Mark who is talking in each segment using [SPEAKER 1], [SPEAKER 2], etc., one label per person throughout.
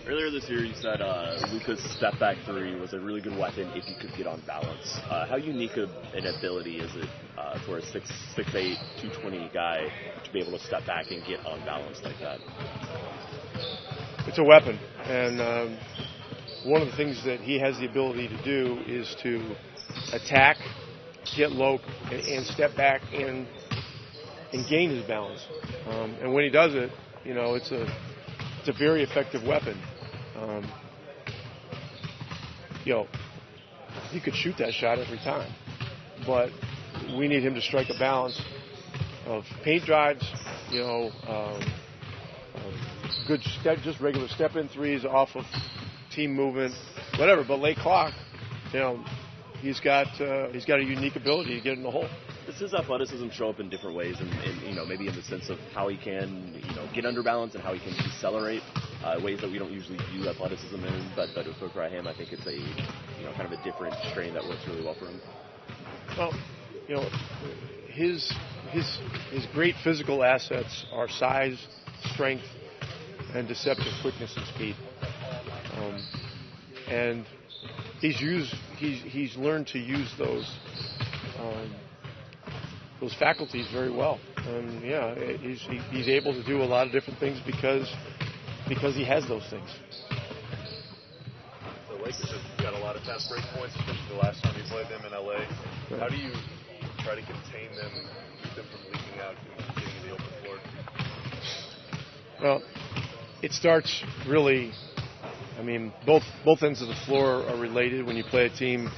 [SPEAKER 1] Earlier this year, you said Luka's step back three was a really good weapon if he could get on balance. How unique an ability is it for a 6'8", 220 guy to be able to step back and get on balance like that?
[SPEAKER 2] It's a weapon, and one of the things that he has the ability to do is to attack, get low, and step back and gain his balance. And when he does it, it's a very effective weapon. He could shoot that shot every time, but we need him to strike a balance of paint drives, good step, just regular step-in threes off of team movement, whatever. But late clock, he's got a unique ability to get in the hole.
[SPEAKER 1] Does his athleticism show up in different ways, and maybe in the sense of how he can get under balance and how he can decelerate, ways that we don't usually view athleticism in, but for him, I think it's a kind of a different strain that works really well for him.
[SPEAKER 2] Well, his great physical assets are size, strength, and deceptive quickness and speed. And he's learned to use those faculties very well. And he's able to do a lot of different things because he has those things.
[SPEAKER 3] The Lakers have got a lot of fast break points, especially the last time you played them in LA. Right. How do you try to contain them, keep them from leaking out and getting in the open floor?
[SPEAKER 2] Well, it starts really. Both ends of the floor are related when you play a team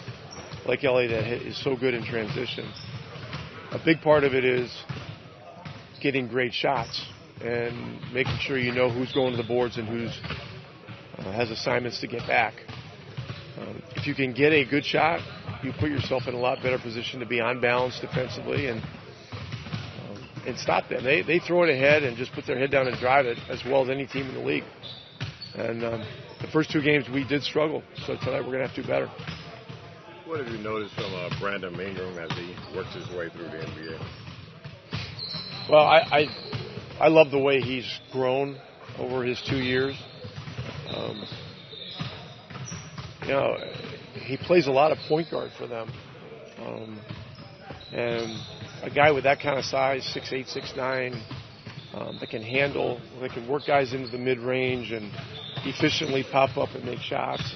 [SPEAKER 2] like LA that is so good in transition. A big part of it is getting great shots and making sure you know who's going to the boards and who's has assignments to get back. If you can get a good shot, you put yourself in a lot better position to be on balance defensively and stop them. They throw it ahead and just put their head down and drive it as well as any team in the league. And the first two games we did struggle, so tonight we're going to have to do better.
[SPEAKER 3] What have you noticed from Brandon Ingram as he works his way through the NBA?
[SPEAKER 2] Well, I love the way he's grown over his 2 years. He plays a lot of point guard for them. And a guy with that kind of size, 6'8", 6'9", that can handle, that can work guys into the mid-range and efficiently pop up and make shots.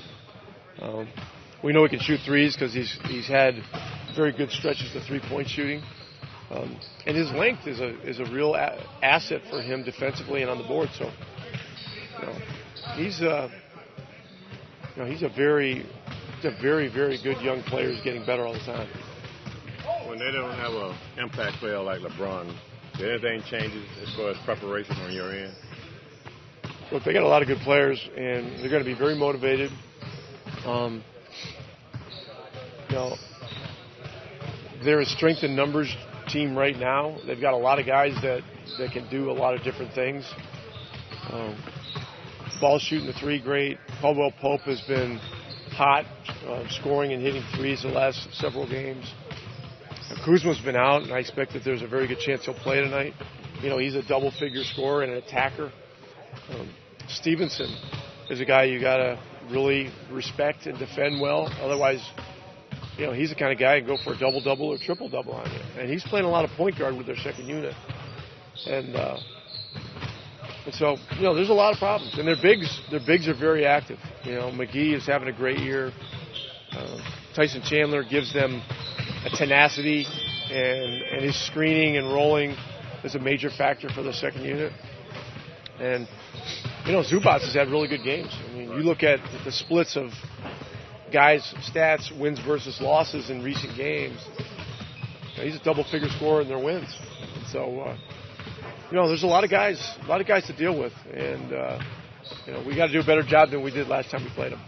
[SPEAKER 2] We know he can shoot threes because he's had very good stretches to three-point shooting. And his length is a real asset for him defensively and on the board. So, he's a very, very good young player who's getting better all the time.
[SPEAKER 3] When they don't have an impact player like LeBron, do anything changes as far as preparation on your end?
[SPEAKER 2] Look, they got a lot of good players, and they're going to be very motivated. They're a strength in numbers team right now. They've got a lot of guys that can do a lot of different things. Ball shooting the three, great. Caldwell Pope has been hot, scoring and hitting threes the last several games. Kuzma's been out, and I expect that there's a very good chance he'll play tonight. He's a double-figure scorer and an attacker. Stevenson is a guy you got to really respect and defend well. Otherwise, he's the kind of guy who can go for a double-double or triple-double on you. And he's playing a lot of point guard with their second unit. And so, there's a lot of problems. And their bigs are very active. McGee is having a great year. Tyson Chandler gives them a tenacity, and his screening and rolling is a major factor for the second unit. And, Zubac has had really good games. You look at the splits of guys' stats, wins versus losses in recent games. He's a double-figure scorer in their wins. And so, there's a lot of guys to deal with, and we got to do a better job than we did last time we played them.